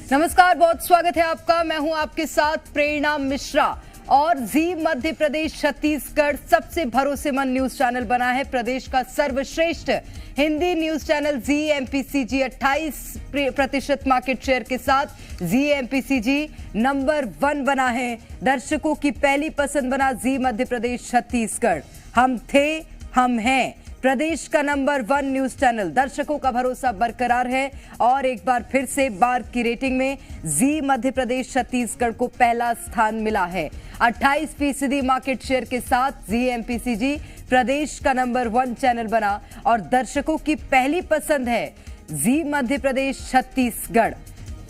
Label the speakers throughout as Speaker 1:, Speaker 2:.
Speaker 1: नमस्कार, बहुत स्वागत है आपका। मैं हूं आपके साथ प्रेरणा मिश्रा और जी मध्य प्रदेश छत्तीसगढ़ सबसे भरोसेमंद न्यूज चैनल बना है। प्रदेश का सर्वश्रेष्ठ हिंदी न्यूज चैनल जी एमपीसीजी 28% मार्केट शेयर के साथ जी एमपीसीजी नंबर 1 बना है। दर्शकों की पहली पसंद बना जी मध्य प्रदेश छत्तीसगढ़। हम थे, हम हैं प्रदेश का नंबर 1 न्यूज चैनल। दर्शकों का भरोसा बरकरार है और एक बार फिर से बार की रेटिंग में जी मध्य प्रदेश छत्तीसगढ़ को पहला स्थान मिला है। 28% मार्केट शेयर के साथ जी एमपीसीजी प्रदेश का नंबर 1 चैनल बना और दर्शकों की पहली पसंद है जी मध्य प्रदेश छत्तीसगढ़।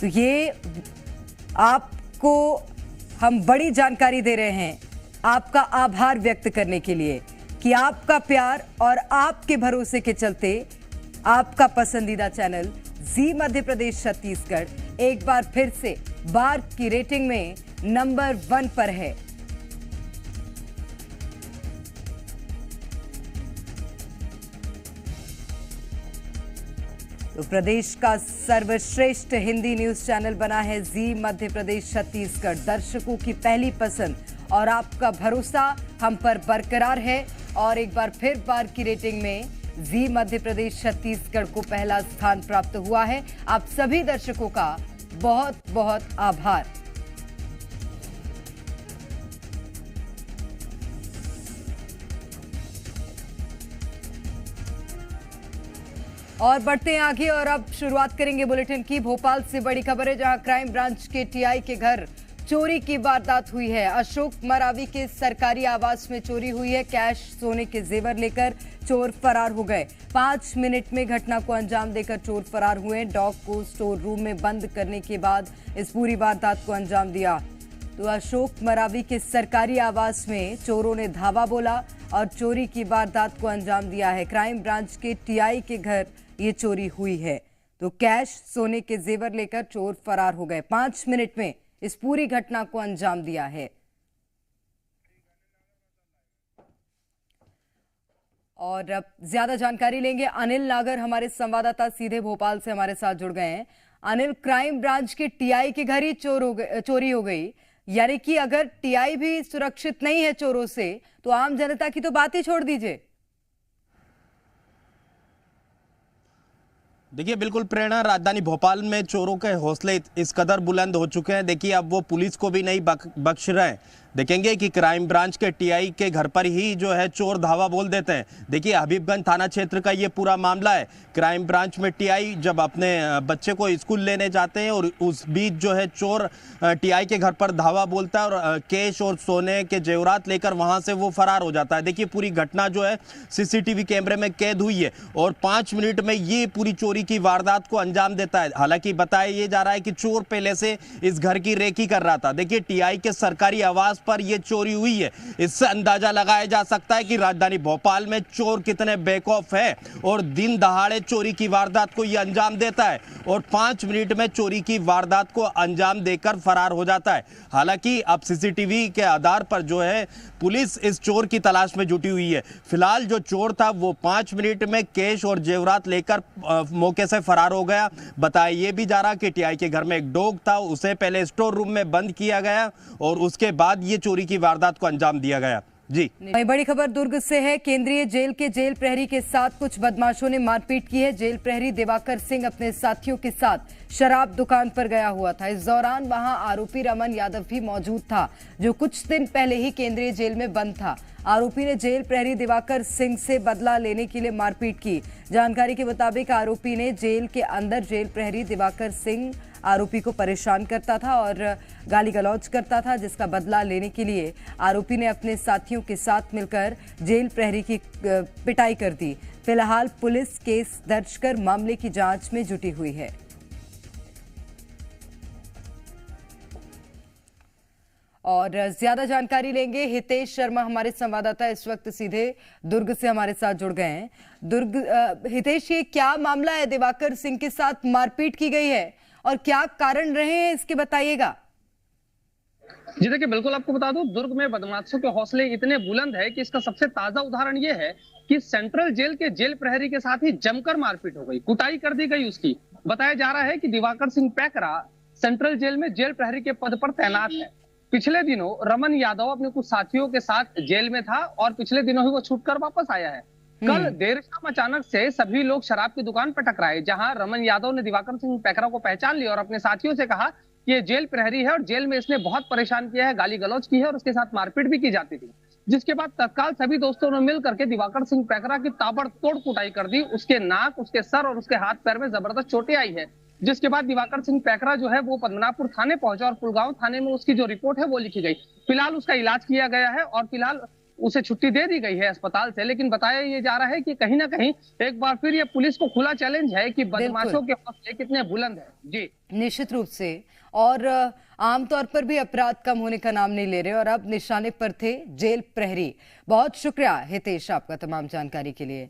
Speaker 1: तो ये आपको हम बड़ी जानकारी दे रहे हैं, आपका आभार व्यक्त करने के लिए कि आपका प्यार और आपके भरोसे के चलते आपका पसंदीदा चैनल जी मध्य प्रदेश छत्तीसगढ़ एक बार फिर से बार की रेटिंग में नंबर 1 पर है। तो प्रदेश का सर्वश्रेष्ठ हिंदी न्यूज चैनल बना है जी मध्य प्रदेश छत्तीसगढ़। दर्शकों की पहली पसंद और आपका भरोसा हम पर बरकरार है और एक बार फिर बार की रेटिंग में जी मध्य प्रदेश छत्तीसगढ़ को पहला स्थान प्राप्त हुआ है। आप सभी दर्शकों का बहुत बहुत आभार। और बढ़ते हैं आगे और अब शुरुआत करेंगे बुलेटिन की। भोपाल से बड़ी खबर है, जहां क्राइम ब्रांच के टीआई के घर चोरी की वारदात हुई है। अशोक मरावी के सरकारी आवास में चोरी हुई है। कैश, सोने के जेवर लेकर चोर फरार हो गए। 5 मिनट में घटना को अंजाम देकर चोर फरार हुए। डॉग को स्टोर रूम में बंद करने के बाद इस पूरी वारदात को अंजाम दिया। तो अशोक मरावी के सरकारी आवास में चोरों ने धावा बोला और चोरी की वारदात को अंजाम दिया है। क्राइम ब्रांच के टीआई के घर ये चोरी हुई है। तो कैश, सोने के जेवर लेकर चोर फरार हो गए। 5 मिनट में इस पूरी घटना को अंजाम दिया है। और अब ज्यादा जानकारी लेंगे। अनिल नागर हमारे संवाददाता सीधे भोपाल से हमारे साथ जुड़ गए हैं। अनिल, क्राइम ब्रांच के टीआई के घर ही चोरी हो गई, यानी कि अगर टीआई भी सुरक्षित नहीं है चोरों से तो आम जनता की तो बात ही छोड़ दीजिए।
Speaker 2: देखिए, बिल्कुल प्रेरणा, राजधानी भोपाल में चोरों के हौसले इस कदर बुलंद हो चुके हैं। देखिए, अब वो पुलिस को भी नहीं बख्श रहे हैं। देखेंगे कि क्राइम ब्रांच के टीआई के घर पर ही जो है चोर धावा बोल देते हैं। देखिए, हबीबगंज थाना क्षेत्र का ये पूरा मामला है। क्राइम ब्रांच में टीआई जब अपने बच्चे को स्कूल लेने जाते हैं और उस बीच जो है चोर टीआई के घर पर धावा बोलता है और कैश और सोने के जेवरात लेकर वहां से वो फरार हो जाता है। देखिए, पूरी घटना जो है सीसीटीवी कैमरे में कैद हुई है और 5 मिनट में ये पूरी चोरी की वारदात को अंजाम देता है। हालांकि बताया ये जा रहा है कि चोर पहले से इस घर की रेकी कर रहा था। देखिए, टीआई के सरकारी आवास पर यह चोरी हुई है। इससे अंदाजा लगाया जा सकता है कि राजधानी भोपाल में चोर कितने बेखौफ है और दिन दहाड़े चोरी की वारदात को यह अंजाम देता है और 5 मिनट में चोरी की वारदात को अंजाम देकर फरार हो जाता है। हालांकि अब सीसीटीवी के आधार पर जो है पुलिस इस चोर की तलाश में जुटी हुई है। फिलहाल जो चोर था वो 5 मिनट में कैश और जेवरात लेकर मौके से फरार हो गया। बताया ये भी जा रहा कि टीआई के घर में एक डॉग था, उसे पहले स्टोर रूम में बंद किया गया और उसके बाद ये चोरी की वारदात को अंजाम दिया गया। जी,
Speaker 1: बड़ी खबर दुर्ग से है। केंद्रीय जेल के जेल प्रहरी के साथ कुछ बदमाशों ने मारपीट की है। जेल प्रहरी दिवाकर सिंह अपने साथियों के साथ शराब दुकान पर गया हुआ था। इस दौरान वहां आरोपी रमन यादव भी मौजूद था, जो कुछ दिन पहले ही केंद्रीय जेल में बंद था। आरोपी ने जेल प्रहरी दिवाकर सिंह से बदला लेने के लिए मारपीट की। जानकारी के मुताबिक आरोपी ने जेल के अंदर जेल प्रहरी दिवाकर सिंह आरोपी को परेशान करता था और गाली गलौज करता था, जिसका बदला लेने के लिए आरोपी ने अपने साथियों के साथ मिलकर जेल प्रहरी की पिटाई कर दी। फिलहाल पुलिस केस दर्ज कर मामले की जांच में जुटी हुई है। और ज्यादा जानकारी लेंगे। हितेश शर्मा हमारे संवाददाता इस वक्त सीधे दुर्ग से हमारे साथ जुड़ गए हैं। हितेश, ये क्या मामला है? दिवाकर सिंह के साथ मारपीट की गई है और क्या कारण रहे हैं, इसके बताइएगा।
Speaker 3: जी देखिए, बिल्कुल आपको बता दूं, दुर्ग में बदमाशों के हौसले इतने बुलंद है कि इसका सबसे ताजा उदाहरण ये है कि सेंट्रल जेल के जेल प्रहरी के साथ ही जमकर मारपीट हो गई, कुटाई कर दी गई उसकी। बताया जा रहा है कि दिवाकर सिंह पैकरा सेंट्रल जेल में जेल प्रहरी के पद पर तैनात है। पिछले दिनों रमन यादव अपने कुछ साथियों के साथ जेल में था और पिछले दिनों ही वो छूटकर वापस आया है। कल देर शाम अचानक से सभी लोग शराब की दुकान पर टकराए, जहां रमन यादव ने दिवाकर सिंह पैकरा को पहचान लिया और अपने साथियों से कहा कि ये जेल प्रहरी है और जेल में इसने बहुत परेशान किया है, गाली गलौज की है और उसके साथ मारपीट भी की जाती थी। जिसके बाद तत्काल सभी दोस्तों ने मिल करके दिवाकर सिंह पैकरा की ताबड़तोड़ कुटाई कर दी। उसके नाक, उसके सर और उसके हाथ पैर में जबरदस्त चोटें आई है। जिसके बाद दिवाकर सिंह पैकरा जो है वो पद्मनाभपुर थाने पहुंचा और पुलगांव थाने में उसकी जो रिपोर्ट है वो लिखी गई। फिलहाल उसका इलाज किया गया है और फिलहाल उसे छुट्टी दे दी गई है अस्पताल से। लेकिन बताया ये जा रहा है कि कहीं ना कहीं एक बार फिर ये पुलिस को खुला चैलेंज है कि बदमाशों के हौसले कितने बुलंद है। जी
Speaker 1: निश्चित रूप से, और आमतौर पर भी अपराध कम होने का नाम नहीं ले रहे और अब निशाने पर थे जेल प्रहरी। बहुत शुक्रिया हितेश आपका तमाम जानकारी के लिए।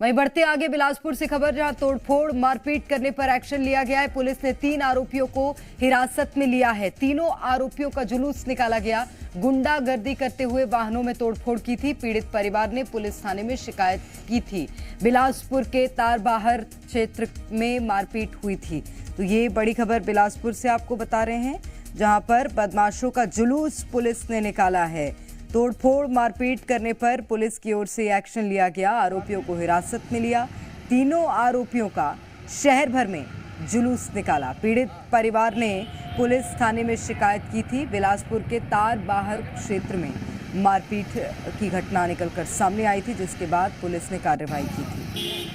Speaker 1: वहीं बढ़ते आगे बिलासपुर से खबर, जहां तोड़फोड़ मारपीट करने पर एक्शन लिया गया है। पुलिस ने 3 आरोपियों को हिरासत में लिया है। तीनों आरोपियों का जुलूस निकाला गया। गुंडागर्दी करते हुए वाहनों में तोड़फोड़ की थी। पीड़ित परिवार ने पुलिस थाने में शिकायत की थी। बिलासपुर के तारबाहर क्षेत्र में मारपीट हुई थी। तो ये बड़ी खबर बिलासपुर से आपको बता रहे हैं, जहां पर बदमाशों का जुलूस पुलिस ने निकाला है। तोड़फोड़ मारपीट करने पर पुलिस की ओर से एक्शन लिया गया। आरोपियों को हिरासत में लिया। तीनों आरोपियों का शहर भर में जुलूस निकाला। पीड़ित परिवार ने पुलिस थाने में शिकायत की थी। बिलासपुर के तारबाहर क्षेत्र में मारपीट की घटना निकलकर सामने आई थी, जिसके बाद पुलिस ने कार्रवाई की थी।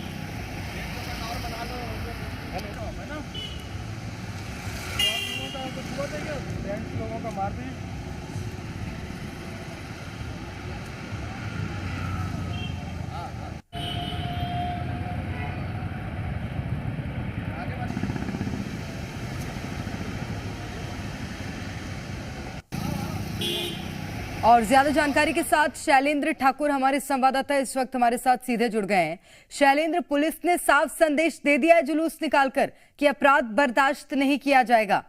Speaker 1: और ज्यादा जानकारी के साथ शैलेंद्र ठाकुर हमारे संवाददाता इस वक्त हमारे साथ सीधे जुड़ गए हैं। शैलेंद्र, पुलिस ने साफ संदेश दे दिया है जुलूस निकालकर कि अपराध बर्दाश्त नहीं किया जाएगा।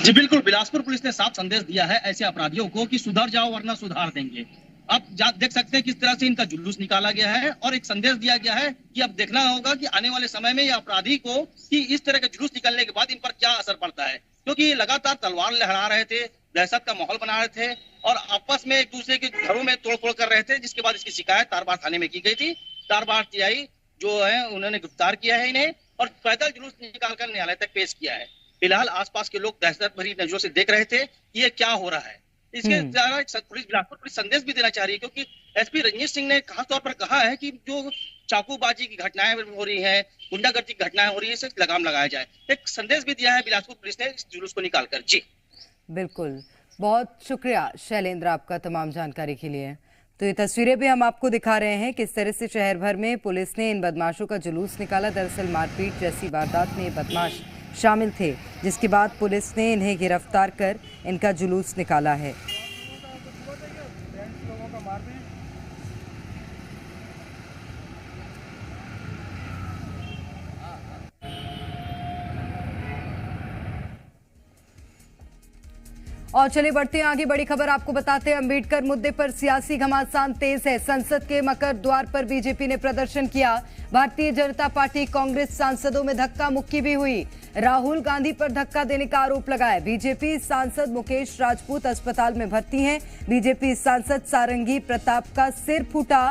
Speaker 4: जी बिल्कुल, बिलासपुर पुलिस ने साफ संदेश दिया है ऐसे अपराधियों को कि सुधर जाओ वरना सुधार देंगे। अब देख सकते हैं किस तरह से इनका जुलूस निकाला गया है और एक संदेश दिया गया है कि अब देखना होगा कि आने वाले समय में ये अपराधी को कि इस तरह के जुलूस निकलने के बाद इन पर क्या असर पड़ता है, क्योंकि ये लगातार तलवार लहरा रहे थे, दहशत का माहौल बना रहे थे और आपस में एक दूसरे के घरों में तोड़फोड़ कर रहे थे। जिसके बाद इसकी शिकायत तारबार थाने में की गई थी। तारबार टीआई जो है उन्होंने गिरफ्तार किया है इन्हें और पैदल जुलूस निकालकर न्यायालय तक पेश किया है। फिलहाल आसपास के लोग दहशत भरी नजरों से देख रहे थे कि ये क्या हो रहा है। इसके द्वारा पुलिस बिलासपुर पुलिस संदेश भी देना चाह रही है, क्योंकि एसपी रंजीत सिंह ने खास तौर पर कहा है कि जो चाकूबाजी की घटनाएं हो रही हैं, गुंडागर्दी की घटनाएं हो रही है, इसे लगाम लगाया जाए। एक संदेश भी दिया है बिलासपुर पुलिस ने इस जुलूस को निकालकर। जी
Speaker 1: बिल्कुल, बहुत शुक्रिया शैलेंद्र आपका तमाम जानकारी के लिए। तो ये तस्वीरें भी हम आपको दिखा रहे हैं किस तरह से शहर भर में पुलिस ने इन बदमाशों का जुलूस निकाला। दरअसल मारपीट जैसी वारदात में ये बदमाश शामिल थे, जिसके बाद पुलिस ने इन्हें गिरफ्तार कर इनका जुलूस निकाला है। और चलिए बढ़ते हैं आगे, बड़ी खबर आपको बताते हैं। अंबेडकर मुद्दे पर सियासी घमासान तेज है। संसद के मकर द्वार पर बीजेपी ने प्रदर्शन किया। भारतीय जनता पार्टी कांग्रेस सांसदों में धक्का मुक्की भी हुई। राहुल गांधी पर धक्का देने का आरोप लगाया। बीजेपी सांसद मुकेश राजपूत अस्पताल में भर्ती हैं। बीजेपी सांसद सारंगी प्रताप का सिर फूटा।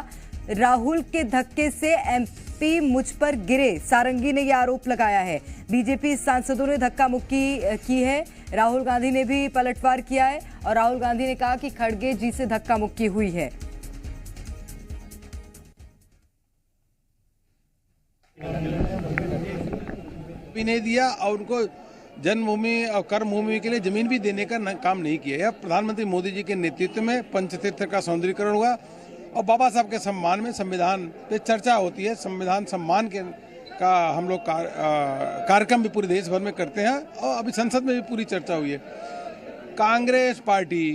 Speaker 1: राहुल के धक्के से एमपी मुझ पर गिरे, सारंगी ने यह आरोप लगाया है। बीजेपी सांसदों ने धक्का मुक्की की है। राहुल गांधी ने भी पलटवार किया है और राहुल गांधी ने कहा कि खड़गे जी से धक्का मुक्की हुई है।
Speaker 5: भी नहीं दिया और उनको जन्मभूमि और कर्मभूमि के लिए जमीन भी देने का काम नहीं किया। यह प्रधानमंत्री मोदी जी के नेतृत्व में पंचतीर्थ का सौंदर्यीकरण हुआ और बाबा साहब के सम्मान में संविधान पे चर्चा होती है। संविधान सम्मान का हम लोग कार्यक्रम भी पूरे देश भर में करते हैं और अभी संसद में भी पूरी चर्चा हुई है। कांग्रेस पार्टी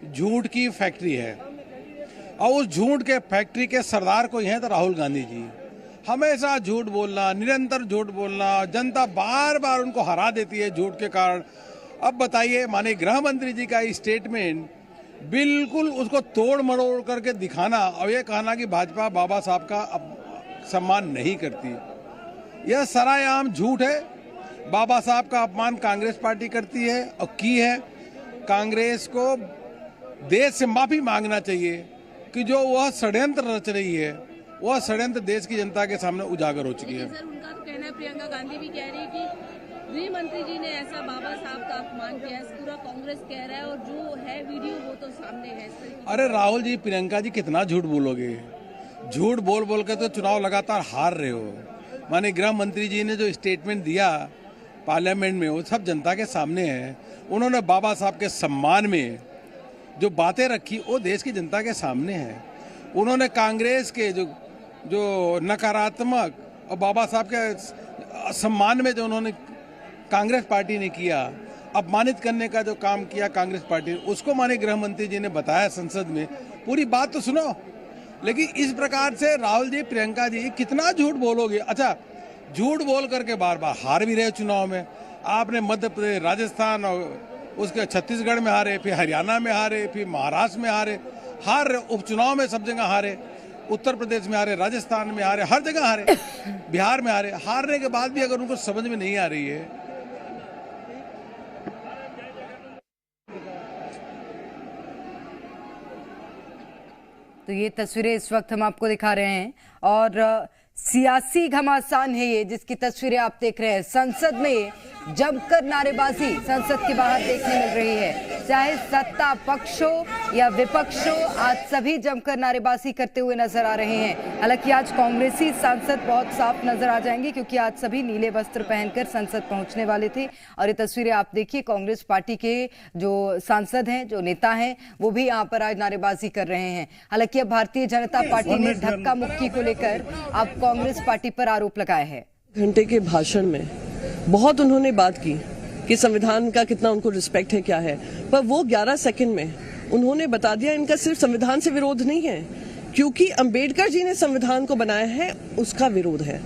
Speaker 5: झूठ की फैक्ट्री है और उस झूठ के फैक्ट्री के सरदार को हैं तो राहुल गांधी जी। हमेशा झूठ बोलना, निरंतर झूठ बोलना, जनता बार बार उनको हरा देती है झूठ के कारण। अब बताइए, माननीय गृह मंत्री जी का स्टेटमेंट बिल्कुल उसको तोड़ मरोड़ करके दिखाना और ये कहना कि भाजपा बाबा साहब का सम्मान नहीं करती, यह सरायाम झूठ है। बाबा साहब का अपमान कांग्रेस पार्टी करती है और की है। कांग्रेस को देश से माफी मांगना चाहिए कि जो वह षड्यंत्र रच रही है, वह षड्यंत्र देश की जनता के सामने उजागर हो चुकी है।
Speaker 6: सर, उनका तो कहना है, प्रियंका गांधी भी कह रही है कि गृह मंत्री जी ने ऐसा बाबा साहब का अपमान किया है, पूरा कांग्रेस कह रहा है, और जो है वीडियो वो तो सामने है।
Speaker 5: अरे राहुल जी, प्रियंका जी कितना झूठ बोलोगे? झूठ बोल बोल के तो चुनाव लगातार हार रहे हो। माने गृह मंत्री जी ने जो स्टेटमेंट दिया पार्लियामेंट में, वो सब जनता के सामने है। उन्होंने बाबा साहब के सम्मान में जो बातें रखी, वो देश की जनता के सामने है। उन्होंने कांग्रेस के जो नकारात्मक और बाबा साहब के सम्मान में जो उन्होंने कांग्रेस पार्टी ने किया, अपमानित करने का जो काम किया कांग्रेस पार्टी, उसको माने गृह मंत्री जी ने बताया संसद में। पूरी बात तो सुनो। लेकिन इस प्रकार से राहुल जी, प्रियंका जी कितना झूठ बोलोगे? अच्छा, झूठ बोल करके बार बार हार भी रहे चुनाव में। आपने मध्य प्रदेश, राजस्थान और उसके छत्तीसगढ़ में हारे, फिर हरियाणा में हारे, फिर महाराष्ट्र में हारे, हार रहे। उपचुनाव में सब जगह हारे, उत्तर प्रदेश में हारे, राजस्थान में हारे, हर जगह हारे, बिहार में हारे। हारने के बाद भी अगर उनको समझ में नहीं आ रही है,
Speaker 1: तो ये तस्वीरें इस वक्त हम आपको दिखा रहे हैं और सियासी घमासान है ये, जिसकी तस्वीरें आप देख रहे हैं। संसद में जमकर नारेबाजी संसद के बाहर देखने मिल रही है। चाहे सत्ता पक्ष हो या विपक्ष हो, आज सभी जमकर नारेबाजी करते हुए नजर आ रहे हैं। हालांकि आज कांग्रेसी सांसद बहुत साफ नजर आ जाएंगे, क्योंकि आज सभी नीले वस्त्र पहनकर संसद पहुंचने वाले थे। और ये तस्वीरें आप देखिए, कांग्रेस पार्टी के जो सांसद हैं, जो नेता हैं, वो भी यहाँ पर आज नारेबाजी कर रहे हैं। हालांकि अब भारतीय जनता पार्टी ने धक्का मुक्की को लेकर अब कांग्रेस पार्टी पर आरोप लगाए हैं।
Speaker 7: घंटे के भाषण में बहुत उन्होंने बात की कि संविधान का कितना उनको रिस्पेक्ट है, क्या है, पर वो 11 सेकंड में उन्होंने बता दिया इनका सिर्फ संविधान से विरोध नहीं है, क्योंकि अंबेडकर जी ने संविधान को बनाया है, उसका विरोध है।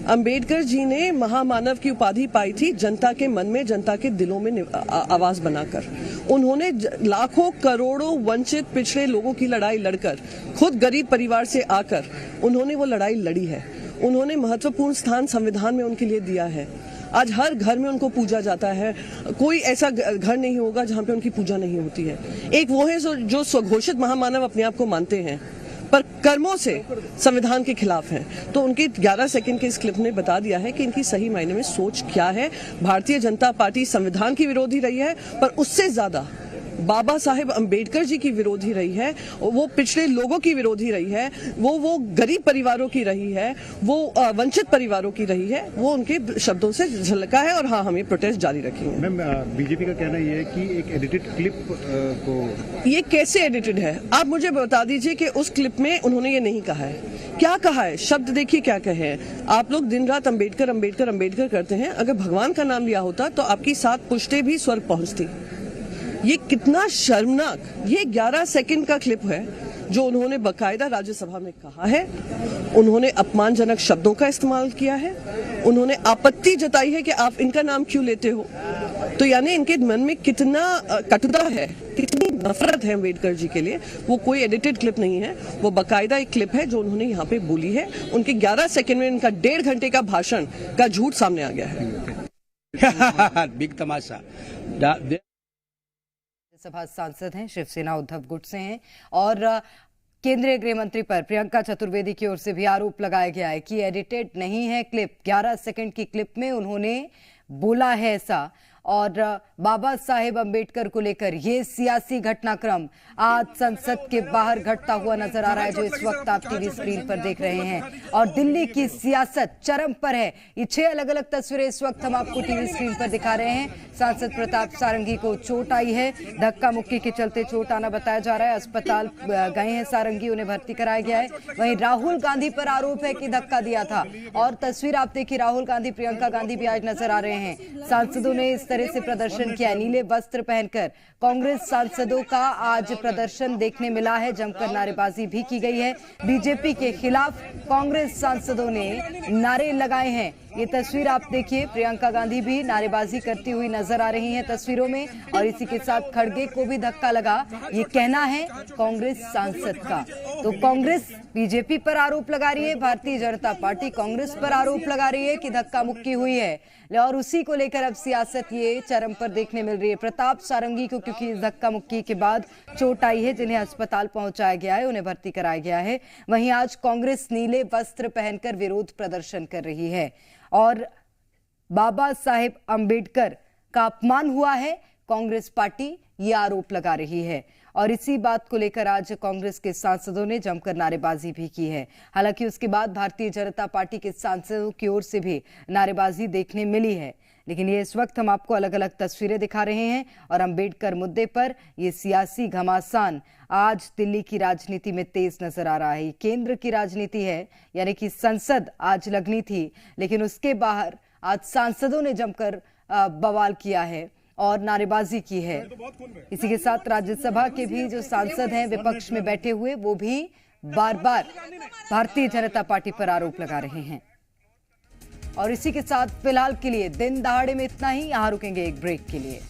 Speaker 7: अंबेडकर जी ने महामानव की उपाधि पाई थी जनता के मन में, जनता के दिलों में आवाज बनाकर। उन्होंने लाखों करोड़ों वंचित पिछड़े लोगों की लड़ाई लड़कर, खुद गरीब परिवार से आकर उन्होंने वो लड़ाई लड़ी है। उन्होंने महत्वपूर्ण स्थान संविधान में उनके लिए दिया है। आज हर घर में उनको पूजा जाता है, कोई ऐसा घर नहीं होगा जहां पे उनकी पूजा नहीं होती है। एक वो है जो स्वघोषित महामानव अपने आप को मानते हैं, पर कर्मों से संविधान के खिलाफ हैं। तो उनके 11 सेकंड के इस क्लिप ने बता दिया है कि इनकी सही मायने में सोच क्या है। भारतीय जनता पार्टी संविधान की विरोधी रही है, पर उससे ज्यादा बाबा साहेब अंबेडकर जी की विरोधी रही है, वो पिछड़े लोगों की विरोधी रही है, वो गरीब परिवारों की रही है, वो वंचित परिवारों की रही है। वो उनके शब्दों से झलका है। और हाँ, हम ये प्रोटेस्ट जारी रखेंगे।
Speaker 8: मैम, बीजेपी का कहना ये है कि एक एडिटेड क्लिप को,
Speaker 7: ये कैसे एडिटेड है? आप मुझे बता दीजिए कि उस क्लिप में उन्होंने ये नहीं कहा है। क्या कहा है? शब्द देखिए क्या कहे हैं। आप लोग दिन रात अंबेडकर अंबेडकर अंबेडकर करते हैं, अगर भगवान का नाम लिया होता तो आपकी 7 पुश्तें भी स्वर्ग पहुंचती। ये कितना शर्मनाक। ये 11 सेकंड का क्लिप है जो उन्होंने बकायदा राज्यसभा में कहा है। उन्होंने अपमानजनक शब्दों का इस्तेमाल किया है। उन्होंने आपत्ति जताई है कि आप इनका नाम क्यों लेते हो। तो यानी इनके मन में कितना कटुता है, कितनी नफरत है अम्बेडकर जी के लिए। वो कोई एडिटेड क्लिप नहीं है, वो बकायदा एक क्लिप है जो उन्होंने यहाँ पे बोली है। उनके 11 सेकंड में इनका 1.5 घंटे का भाषण का झूठ सामने आ गया है।
Speaker 8: बिग तमाशा।
Speaker 1: सभा सांसद हैं, शिवसेना उद्धव गुट से हैं और केंद्रीय गृह मंत्री पर प्रियंका चतुर्वेदी की ओर से भी आरोप लगाया गया है कि एडिटेड नहीं है क्लिप। 11 सेकंड की क्लिप में उन्होंने बोला है ऐसा। और बाबा साहेब अंबेडकर को लेकर ये सियासी घटनाक्रम आज संसद के बाहर घटता हुआ नजर आ रहा है, जो इस वक्त आप टीवी स्क्रीन पर देख रहे हैं। और दिल्ली की सियासत चरम पर है। ये 6 अलग अलग तस्वीरें इस वक्त हम आपको टीवी स्क्रीन पर दिखा रहे हैं। सांसद प्रताप सारंगी को चोट आई है, धक्का मुक्की के चलते चोट आना बताया जा रहा है। अस्पताल गए हैं सारंगी, उन्हें भर्ती कराया गया है। वहीं राहुल गांधी पर आरोप है कि धक्का दिया था। और तस्वीर आप देखिए, राहुल गांधी, प्रियंका गांधी भी आज नजर आ रहे हैं। सांसदों ने इस तरह से प्रदर्शन किया, नीले वस्त्र पहनकर। कांग्रेस सांसदों का आज प्रदर्शन देखने मिला है, जमकर नारेबाजी भी की गई है। बीजेपी के खिलाफ कांग्रेस सांसदों ने नारे लगाए हैं। ये तस्वीर आप देखिए, प्रियंका गांधी भी नारेबाजी करती हुई नजर आ रही हैं तस्वीरों में। और इसी के साथ खड़गे को भी धक्का लगा, ये कहना है कांग्रेस सांसद का। तो कांग्रेस बीजेपी पर आरोप लगा रही है, भारतीय जनता पार्टी कांग्रेस पर आरोप लगा रही है कि धक्का मुक्की हुई है और उसी को लेकर अब सियासत ये चरम पर देखने मिल रही है। प्रताप सारंगी को क्योंकि इस धक्का मुक्की के बाद चोट आई है, जिन्हें अस्पताल पहुंचाया गया है, उन्हें भर्ती कराया गया है। वहीं आज कांग्रेस नीले वस्त्र पहनकर विरोध प्रदर्शन कर रही है और बाबा साहेब अंबेडकर का अपमान हुआ है, कांग्रेस पार्टी ये आरोप लगा रही है। और इसी बात को लेकर आज कांग्रेस के सांसदों ने जमकर नारेबाजी भी की है। हालांकि उसके बाद भारतीय जनता पार्टी के सांसदों की ओर से भी नारेबाजी देखने मिली है, लेकिन ये इस वक्त हम आपको अलग अलग तस्वीरें दिखा रहे हैं। और अंबेडकर मुद्दे पर ये सियासी घमासान आज दिल्ली की राजनीति में तेज नजर आ रहा है। केंद्र की राजनीति है, यानी कि संसद आज लगनी थी, लेकिन उसके बाहर आज सांसदों ने जमकर बवाल किया है और नारेबाजी की है। इसी के साथ राज्यसभा के भी जो सांसद हैं विपक्ष में बैठे हुए, वो भी बार बार भारतीय जनता पार्टी पर आरोप लगा रहे हैं। और इसी के साथ फिलहाल के लिए दिन दहाड़े में इतना ही। यहां रुकेंगे एक ब्रेक के लिए।